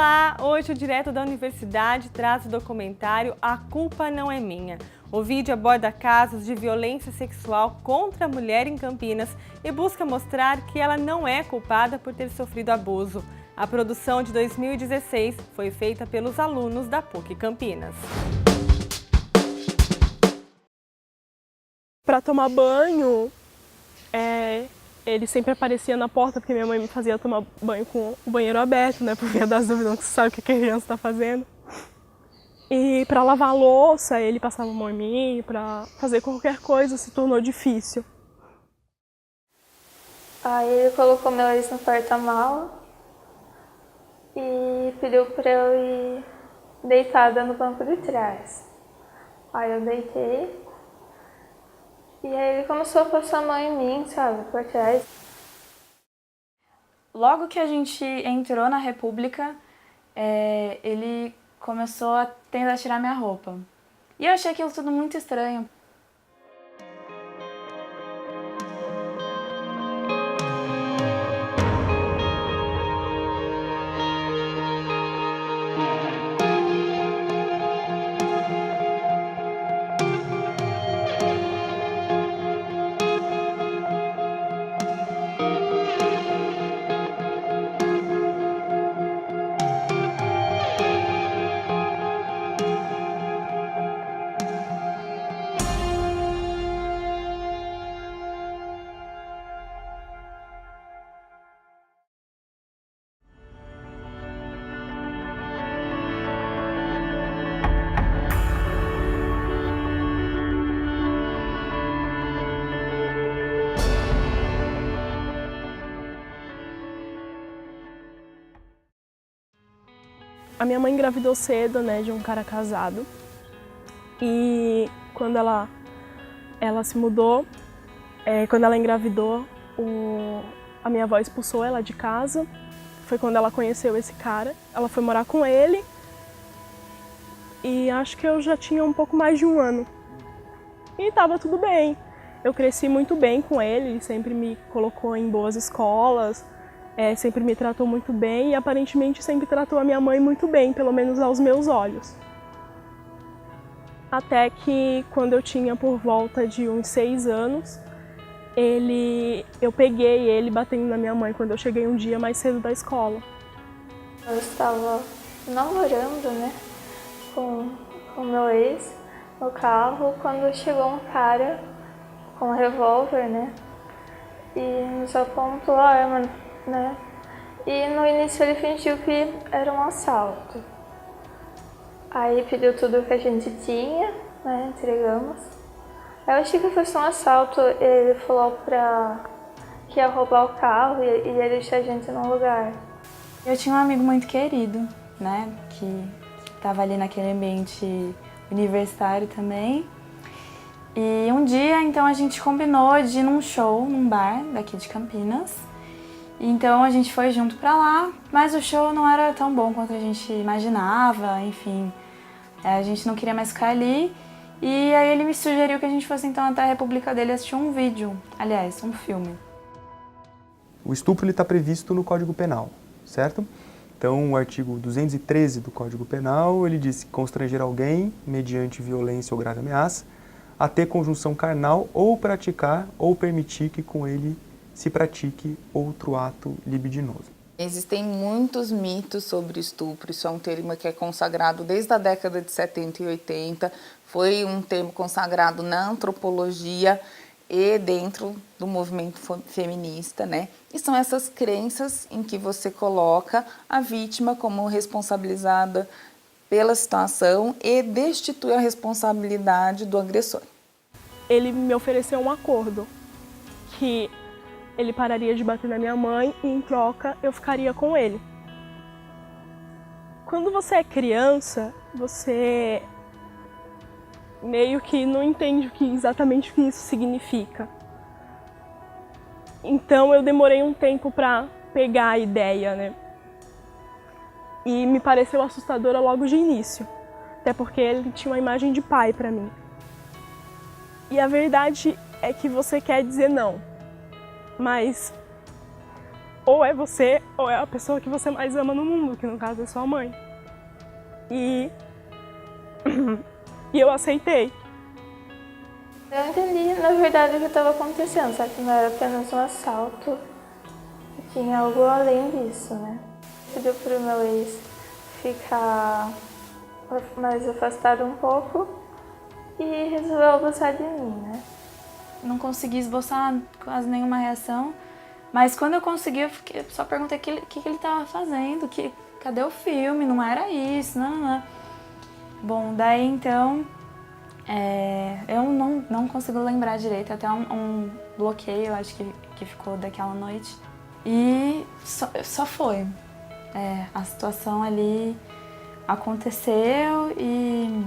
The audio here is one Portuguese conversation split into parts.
Olá! Hoje o Direto da Universidade traz o documentário A Culpa Não É Minha. O vídeo aborda casos de violência sexual contra a mulher em Campinas e busca mostrar que ela não é culpada por ter sofrido abuso. A produção de 2016 foi feita pelos alunos da PUC Campinas. Para tomar banho, ele sempre aparecia na porta, porque minha mãe me fazia tomar banho com o banheiro aberto, né? Por via das dúvidas, não se sabe o que a criança está fazendo. E para lavar a louça, ele passava a mão em mim, para fazer qualquer coisa se tornou difícil. Aí ele colocou meu ex no porta-mala e pediu para eu ir deitada no banco de trás. Aí eu deitei. E aí ele começou a passar a mão em mim, sabe, por trás. Logo que a gente entrou na República, ele começou a tentar tirar minha roupa. E eu achei aquilo tudo muito estranho. A minha mãe engravidou cedo, né, de um cara casado. E quando ela se mudou, quando ela engravidou, a minha avó expulsou ela de casa. Foi quando ela conheceu esse cara. Ela foi morar com ele. E acho que eu já tinha um pouco mais de um ano. E estava tudo bem. Eu cresci muito bem com ele sempre me colocou em boas escolas. Sempre me tratou muito bem e aparentemente sempre tratou a minha mãe muito bem, pelo menos aos meus olhos. Até que quando eu tinha por volta de uns 6 anos, eu peguei ele batendo na minha mãe quando eu cheguei um dia mais cedo da escola. Eu estava namorando, né, com o meu ex no carro quando chegou um cara com um revólver, né, e nos apontou a arma, né? E no início ele fingiu que era um assalto. Aí pediu tudo que a gente tinha, né? Entregamos. Eu achei que fosse um assalto, ele falou que ia roubar o carro e ia deixar a gente num lugar. Eu tinha um amigo muito querido, né? Que estava ali naquele ambiente universitário também. E um dia, então, a gente combinou de ir num show, num bar daqui de Campinas. Então a gente foi junto pra lá, mas o show não era tão bom quanto a gente imaginava, enfim. A gente não queria mais ficar ali. E aí ele me sugeriu que a gente fosse então até a República dele assistir um vídeo, aliás, um filme. O estupro está previsto no Código Penal, certo? Então o artigo 213 do Código Penal, ele diz que constranger alguém, mediante violência ou grave ameaça, a ter conjunção carnal ou praticar ou permitir que com ele se pratique outro ato libidinoso. Existem muitos mitos sobre estupro, isso é um termo que é consagrado desde a década de 70 e 80, foi um termo consagrado na antropologia e dentro do movimento feminista, né? E são essas crenças em que você coloca a vítima como responsabilizada pela situação e destitui a responsabilidade do agressor. Ele me ofereceu um acordo que ele pararia de bater na minha mãe e, em troca, eu ficaria com ele. Quando você é criança, você meio que não entende exatamente o que isso significa. Então eu demorei um tempo para pegar a ideia, né? E me pareceu assustadora logo de início, até porque ele tinha uma imagem de pai para mim. E a verdade é que você quer dizer não. Mas ou é você, ou é a pessoa que você mais ama no mundo, que no caso é sua mãe. E eu aceitei. Eu entendi, na verdade, o que estava acontecendo, sabe? Que não era apenas um assalto, tinha algo além disso, né? Pediu pro meu ex ficar mais afastado um pouco e resolveu abusar de mim, né? Não consegui esboçar quase nenhuma reação, mas quando eu consegui, eu só perguntei o que ele estava fazendo, cadê o filme, não era isso, não. Bom, daí então, eu não consigo lembrar direito, até um bloqueio, acho que ficou daquela noite. E só foi. A situação ali aconteceu e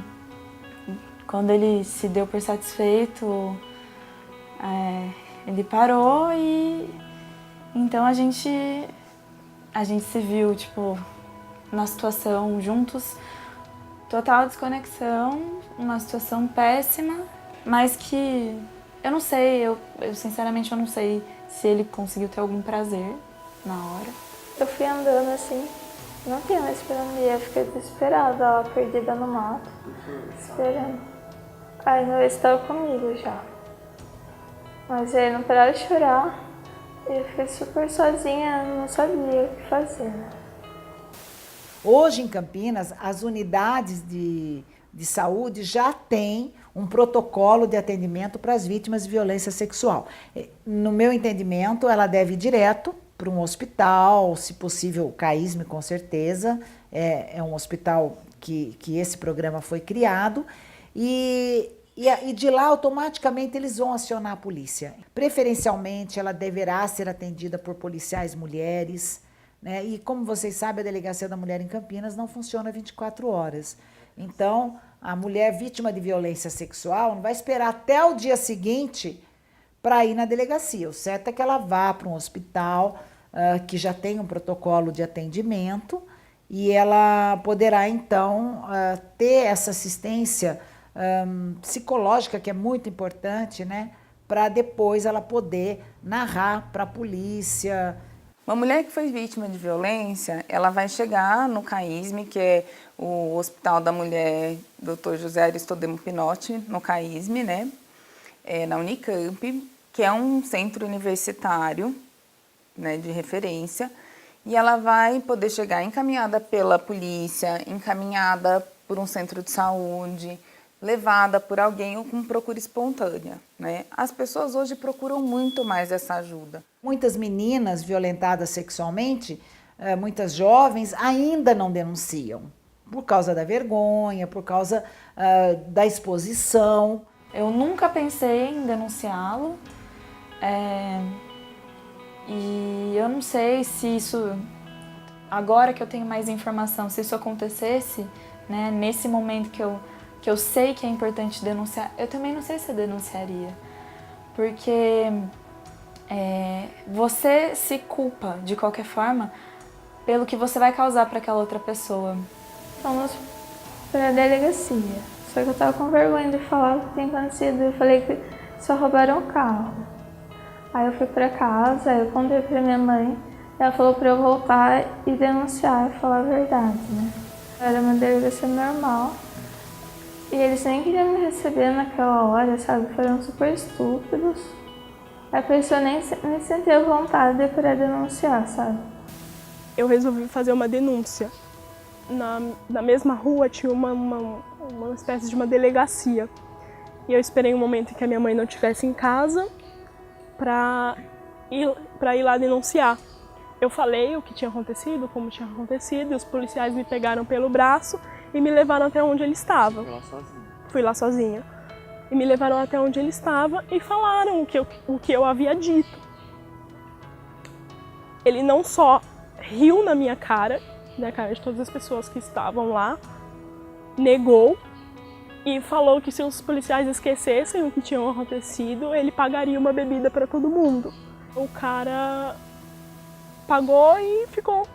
quando ele se deu por satisfeito, ele parou e então a gente se viu, tipo, na situação juntos, total desconexão, uma situação péssima, mas que eu não sei, eu sinceramente eu não sei se ele conseguiu ter algum prazer na hora. Eu fui andando assim, não tinha mais pra onde ir, eu fiquei desesperada, ó, perdida no mato, esperando. Aí meu ex estava comigo já, mas ele não parava de chorar e eu fiquei super sozinha, não sabia o que fazer, né? Hoje, em Campinas, as unidades de saúde já têm um protocolo de atendimento para as vítimas de violência sexual. No meu entendimento, ela deve ir direto para um hospital, se possível, o CAISM, com certeza. É um hospital que esse programa foi criado. E de lá, automaticamente, eles vão acionar a polícia. Preferencialmente, ela deverá ser atendida por policiais mulheres, né? E como vocês sabem, a Delegacia da Mulher em Campinas não funciona 24 horas. Então, a mulher vítima de violência sexual não vai esperar até o dia seguinte para ir na delegacia. O certo é que ela vá para um hospital que já tem um protocolo de atendimento e ela poderá, então, ter essa assistência psicológica, que é muito importante, né? Para depois ela poder narrar para a polícia. Uma mulher que foi vítima de violência, ela vai chegar no CAISM, que é o Hospital da Mulher Dr. José Aristodemo Pinotti, no CAISM, né? Na Unicamp, que é um centro universitário, né, de referência, e ela vai poder chegar encaminhada pela polícia, encaminhada por um centro de saúde, levada por alguém ou com procura espontânea, né? As pessoas hoje procuram muito mais essa ajuda. Muitas meninas violentadas sexualmente, muitas jovens, ainda não denunciam, por causa da vergonha, por causa da exposição. Eu nunca pensei em denunciá-lo, e eu não sei se isso, agora que eu tenho mais informação, se isso acontecesse, né, nesse momento que eu sei que é importante denunciar, eu também não sei se eu denunciaria, porque você se culpa, de qualquer forma, pelo que você vai causar para aquela outra pessoa. Fomos para a delegacia, só que eu tava com vergonha de falar o que tinha acontecido, eu falei que só roubaram o carro. Aí eu fui para casa, eu contei para minha mãe, ela falou para eu voltar e denunciar e falar a verdade, né? Era uma delegacia normal. E eles nem queriam me receber naquela hora, sabe? Foram super estúpidos. Aí por isso eu nem senti a vontade para denunciar, sabe? Eu resolvi fazer uma denúncia. Na mesma rua tinha uma espécie de uma delegacia. E eu esperei um momento em que a minha mãe não estivesse em casa para ir lá denunciar. Eu falei o que tinha acontecido, como tinha acontecido, e os policiais me pegaram pelo braço e me levaram até onde ele estava. Fui lá sozinha. E me levaram até onde ele estava e falaram o que eu havia dito. Ele não só riu na minha cara, na cara de todas as pessoas que estavam lá, negou e falou que se os policiais esquecessem o que tinha acontecido, ele pagaria uma bebida para todo mundo. O cara pagou e ficou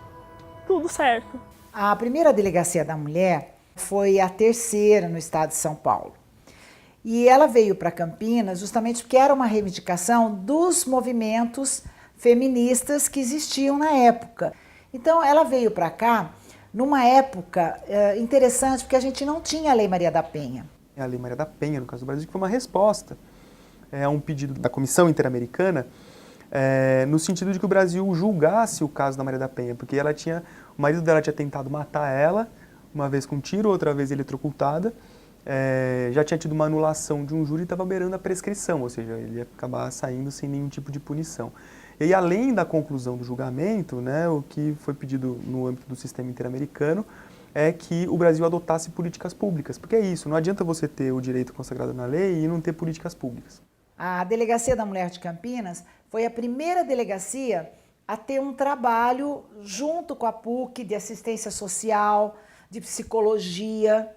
tudo certo. A primeira delegacia da mulher foi a terceira no estado de São Paulo. E ela veio para Campinas justamente porque era uma reivindicação dos movimentos feministas que existiam na época. Então, ela veio para cá numa época interessante, porque a gente não tinha a Lei Maria da Penha. A Lei Maria da Penha, no caso do Brasil, que foi uma resposta a um pedido da Comissão Interamericana, no sentido de que o Brasil julgasse o caso da Maria da Penha, porque o marido dela tinha tentado matar ela, uma vez com tiro, outra vez eletrocutada, já tinha tido uma anulação de um júri e estava beirando a prescrição, ou seja, ele ia acabar saindo sem nenhum tipo de punição. E aí, além da conclusão do julgamento, né, o que foi pedido no âmbito do sistema interamericano é que o Brasil adotasse políticas públicas, porque é isso, não adianta você ter o direito consagrado na lei e não ter políticas públicas. A Delegacia da Mulher de Campinas foi a primeira delegacia a ter um trabalho junto com a PUC de assistência social, de psicologia,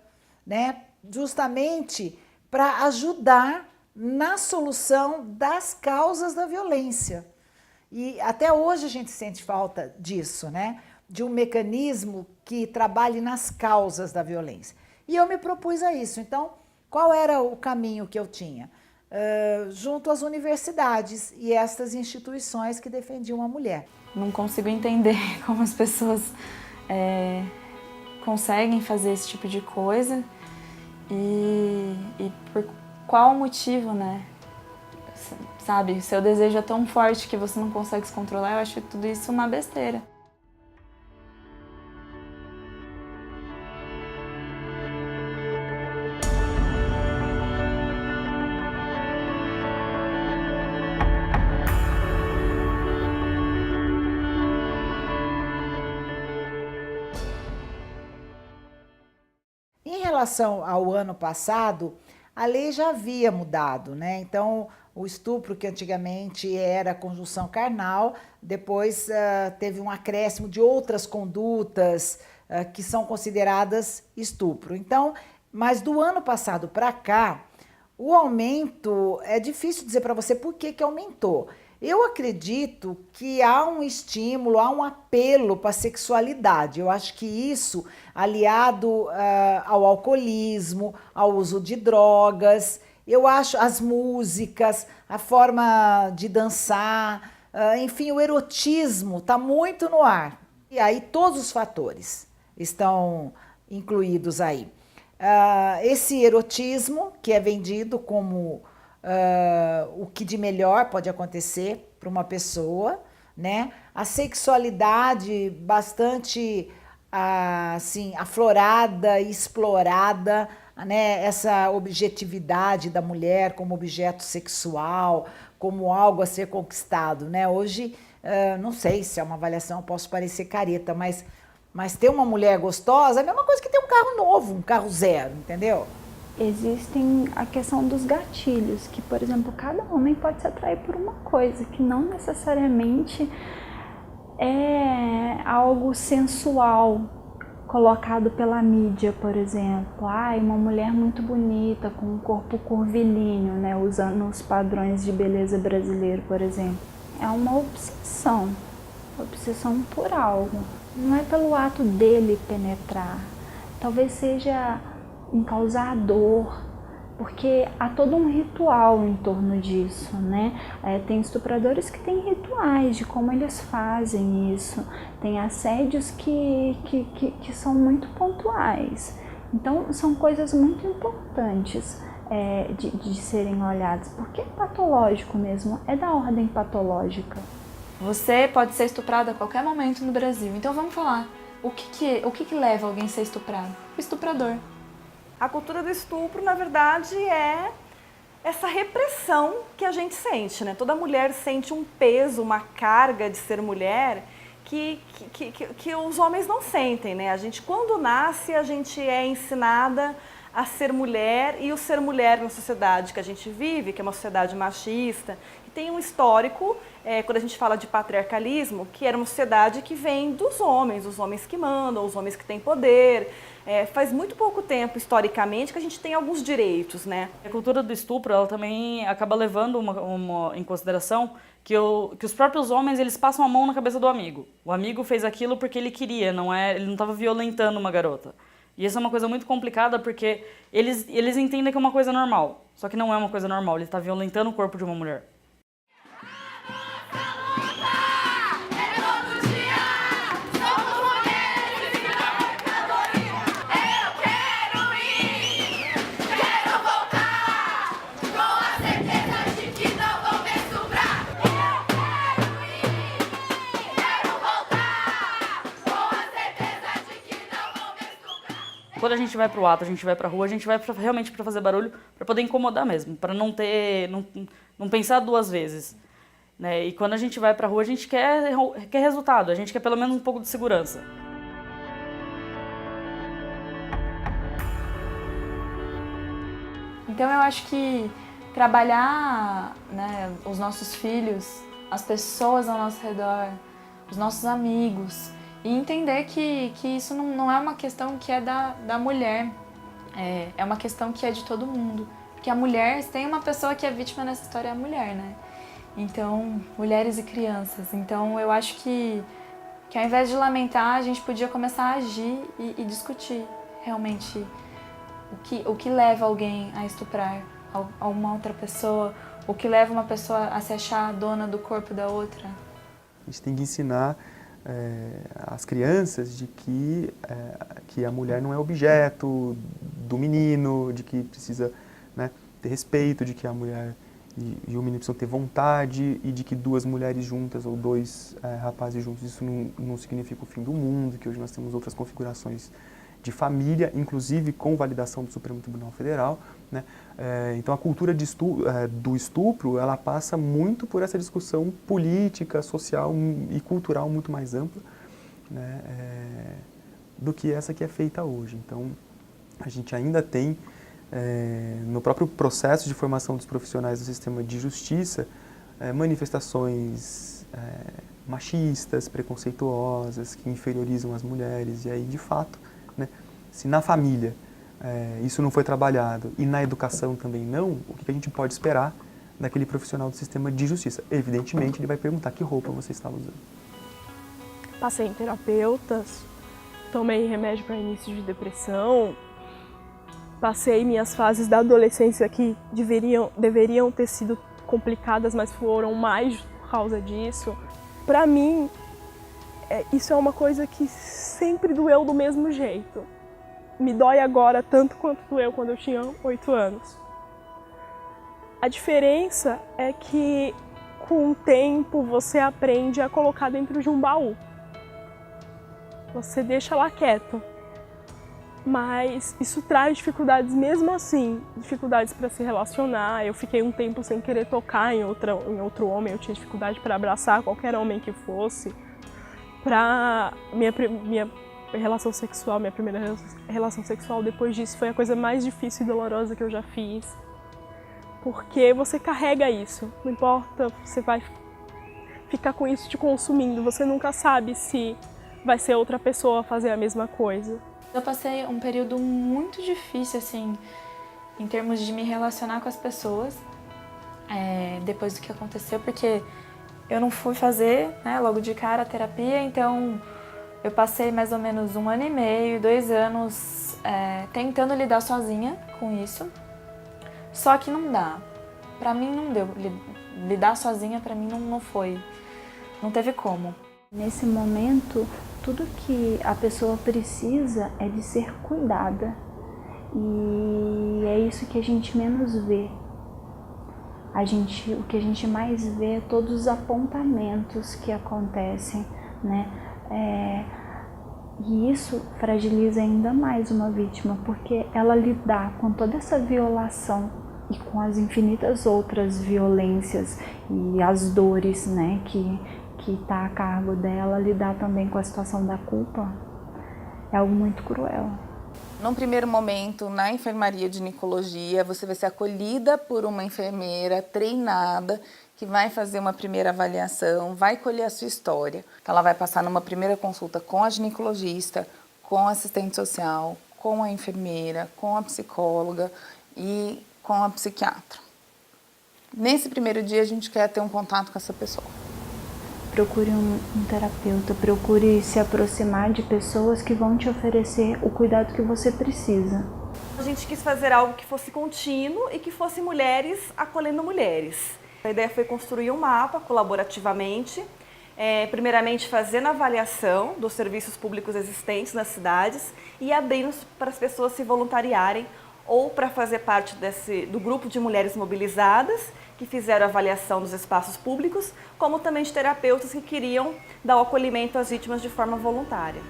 né, justamente para ajudar na solução das causas da violência. E até hoje a gente sente falta disso, né? De um mecanismo que trabalhe nas causas da violência. E eu me propus a isso. Então, qual era o caminho que eu tinha? Junto às universidades e estas instituições que defendiam a mulher. Não consigo entender como as pessoas conseguem fazer esse tipo de coisa e por qual motivo, né? Sabe, seu desejo é tão forte que você não consegue se controlar, eu acho tudo isso uma besteira. Em relação ao ano passado, a lei já havia mudado, né? Então, o estupro, que antigamente era conjunção carnal, depois teve um acréscimo de outras condutas que são consideradas estupro. Então, mas do ano passado para cá, o aumento, é difícil dizer para você por que aumentou. Eu acredito que há um estímulo, há um apelo para a sexualidade. Eu acho que isso, aliado ao alcoolismo, ao uso de drogas, eu acho as músicas, a forma de dançar, enfim, o erotismo está muito no ar. E aí todos os fatores estão incluídos aí. Esse erotismo, que é vendido como o que de melhor pode acontecer para uma pessoa, né? A sexualidade bastante assim, aflorada, explorada, né? Essa objetividade da mulher como objeto sexual, como algo a ser conquistado, né? Hoje, não sei se é uma avaliação, eu posso parecer careta, mas ter uma mulher gostosa é a mesma coisa que ter um carro novo, um carro zero, entendeu? Existem a questão dos gatilhos, que, por exemplo, cada homem pode se atrair por uma coisa, que não necessariamente é algo sensual colocado pela mídia, por exemplo. Uma mulher muito bonita, com um corpo curvilíneo, né, usando os padrões de beleza brasileiro, por exemplo. É uma obsessão por algo. Não é pelo ato dele penetrar, talvez seja em causar dor, porque há todo um ritual em torno disso, né? Tem estupradores que têm rituais de como eles fazem isso, tem assédios que são muito pontuais. Então, são coisas muito importantes de serem olhadas, porque é patológico mesmo, é da ordem patológica. Você pode ser estuprado a qualquer momento no Brasil, então vamos falar, o que leva alguém a ser estuprado? O estuprador. A cultura do estupro, na verdade, é essa repressão que a gente sente, né? Toda mulher sente um peso, uma carga de ser mulher que os homens não sentem, né? A gente, quando nasce, a gente é ensinada a ser mulher, e o ser mulher na sociedade que a gente vive, que é uma sociedade machista, que tem um histórico, quando a gente fala de patriarcalismo, que era uma sociedade que vem dos homens, os homens que mandam, os homens que têm poder. Faz muito pouco tempo, historicamente, que a gente tem alguns direitos, né? A cultura do estupro, ela também acaba levando em consideração que os próprios homens, eles passam a mão na cabeça do amigo. O amigo fez aquilo porque ele queria, ele não estava violentando uma garota. E isso é uma coisa muito complicada porque eles entendem que é uma coisa normal. Só que não é uma coisa normal, ele está violentando o corpo de uma mulher. quando a gente vai pro ato, a gente vai pra rua, a gente vai realmente pra fazer barulho, pra poder incomodar mesmo, pra não pensar duas vezes. Né? E quando a gente vai pra rua, a gente quer resultado, a gente quer pelo menos um pouco de segurança. Então eu acho que trabalhar, né, os nossos filhos, as pessoas ao nosso redor, os nossos amigos, e entender que isso não é uma questão que é da mulher, é uma questão que é de todo mundo. Porque a mulher, se tem uma pessoa que é vítima nessa história, é a mulher, né? Então, mulheres e crianças. Então eu acho que ao invés de lamentar, a gente podia começar a agir e discutir realmente o que leva alguém a estuprar a uma outra pessoa, o que leva uma pessoa a se achar dona do corpo da outra. A gente tem que ensinar as crianças de que a mulher não é objeto do menino, de que precisa, né, ter respeito, de que a mulher e o menino precisam ter vontade, e de que duas mulheres juntas ou dois rapazes juntos, isso não significa o fim do mundo, que hoje nós temos outras configurações de família, inclusive com validação do Supremo Tribunal Federal, né? Então a cultura do estupro, ela passa muito por essa discussão política, social e cultural muito mais ampla, né, do que essa que é feita hoje. Então a gente ainda tem, no próprio processo de formação dos profissionais do sistema de justiça, manifestações machistas, preconceituosas, que inferiorizam as mulheres, e aí de fato, né, se na família isso não foi trabalhado e na educação também não, o que a gente pode esperar daquele profissional do sistema de justiça? Evidentemente, ele vai perguntar que roupa você estava usando. Passei em terapeutas, tomei remédio para início de depressão, passei minhas fases da adolescência que deveriam ter sido complicadas, mas foram mais por causa disso. Para mim, isso é uma coisa que sempre doeu do mesmo jeito. Me dói agora tanto quanto doeu quando eu tinha 8 anos. A diferença é que, com o tempo, você aprende a colocar dentro de um baú. Você deixa lá quieto. Mas isso traz dificuldades mesmo assim, dificuldades para se relacionar. Eu fiquei um tempo sem querer tocar em outro homem, eu tinha dificuldade para abraçar qualquer homem que fosse. Para minha relação sexual, minha primeira relação sexual depois disso foi a coisa mais difícil e dolorosa que eu já fiz. Porque você carrega isso, não importa, você vai ficar com isso te consumindo, você nunca sabe se vai ser outra pessoa a fazer a mesma coisa. Eu passei um período muito difícil, assim, em termos de me relacionar com as pessoas, depois do que aconteceu, porque eu não fui fazer, né, logo de cara a terapia, então eu passei mais ou menos 1 ano e meio, 2 anos tentando lidar sozinha com isso, só que não dá. Pra mim não deu, lidar sozinha pra mim não foi, não teve como. Nesse momento, tudo que a pessoa precisa é de ser cuidada, e é isso que a gente menos vê. O que a gente mais vê é todos os apontamentos que acontecem, né? E isso fragiliza ainda mais uma vítima, porque ela lidar com toda essa violação e com as infinitas outras violências e as dores, né, que está a cargo dela, lidar também com a situação da culpa é algo muito cruel. Num primeiro momento, na enfermaria de ginecologia, você vai ser acolhida por uma enfermeira treinada que vai fazer uma primeira avaliação, vai colher a sua história. Ela vai passar numa primeira consulta com a ginecologista, com a assistente social, com a enfermeira, com a psicóloga e com a psiquiatra. Nesse primeiro dia, a gente quer ter um contato com essa pessoa. Procure um terapeuta, procure se aproximar de pessoas que vão te oferecer o cuidado que você precisa. A gente quis fazer algo que fosse contínuo e que fosse mulheres acolhendo mulheres. A ideia foi construir um mapa colaborativamente, primeiramente fazendo a avaliação dos serviços públicos existentes nas cidades e abrindo para as pessoas se voluntariarem ou para fazer parte do grupo de mulheres mobilizadas que fizeram a avaliação dos espaços públicos, como também de terapeutas que queriam dar o acolhimento às vítimas de forma voluntária.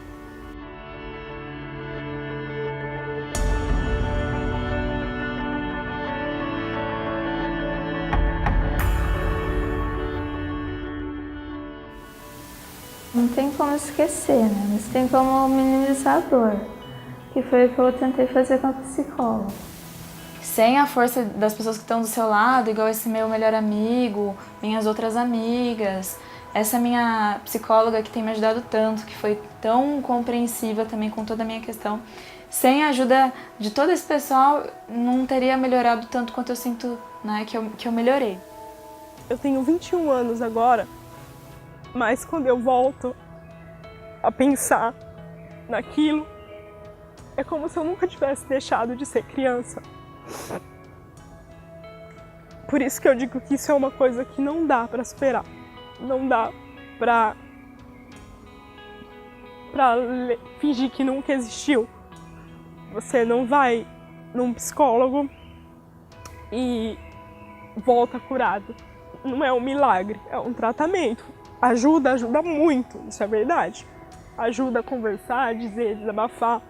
Não tem como esquecer, né? Mas tem como minimizar a dor, que foi o que eu tentei fazer com a psicóloga. Sem a força das pessoas que estão do seu lado, igual esse meu melhor amigo, minhas outras amigas, essa minha psicóloga que tem me ajudado tanto, que foi tão compreensiva também com toda a minha questão, sem a ajuda de todo esse pessoal, não teria melhorado tanto quanto eu sinto, né, que eu melhorei. Eu tenho 21 anos agora, mas quando eu volto a pensar naquilo, é como se eu nunca tivesse deixado de ser criança. Por isso que eu digo que isso é uma coisa que não dá pra superar. Não dá pra fingir que nunca existiu. Você não vai num psicólogo e volta curado. Não é um milagre, é um tratamento. Ajuda muito, isso é verdade. Ajuda a conversar, dizer, desabafar,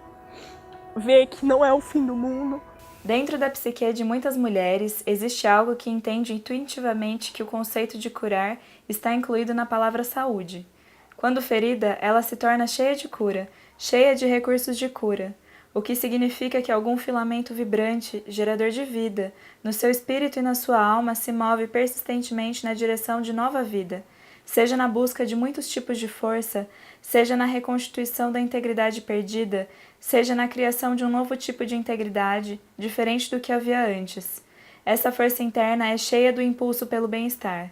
ver que não é o fim do mundo. Dentro da psique de muitas mulheres, existe algo que entende intuitivamente que o conceito de curar está incluído na palavra saúde. Quando ferida, ela se torna cheia de cura, cheia de recursos de cura, o que significa que algum filamento vibrante, gerador de vida, no seu espírito e na sua alma se move persistentemente na direção de nova vida, seja na busca de muitos tipos de força, seja na reconstituição da integridade perdida, seja na criação de um novo tipo de integridade, diferente do que havia antes. Essa força interna é cheia do impulso pelo bem-estar.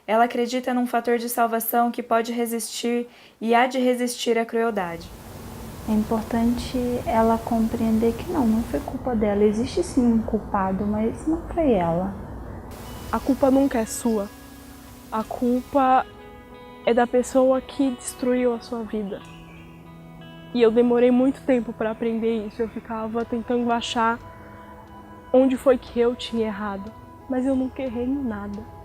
Ela acredita num fator de salvação que pode resistir e há de resistir à crueldade. É importante ela compreender que não foi culpa dela. Existe sim um culpado, mas não foi ela. A culpa nunca é sua. A culpa é da pessoa que destruiu a sua vida. E eu demorei muito tempo para aprender isso. Eu ficava tentando achar onde foi que eu tinha errado. Mas eu nunca errei em nada.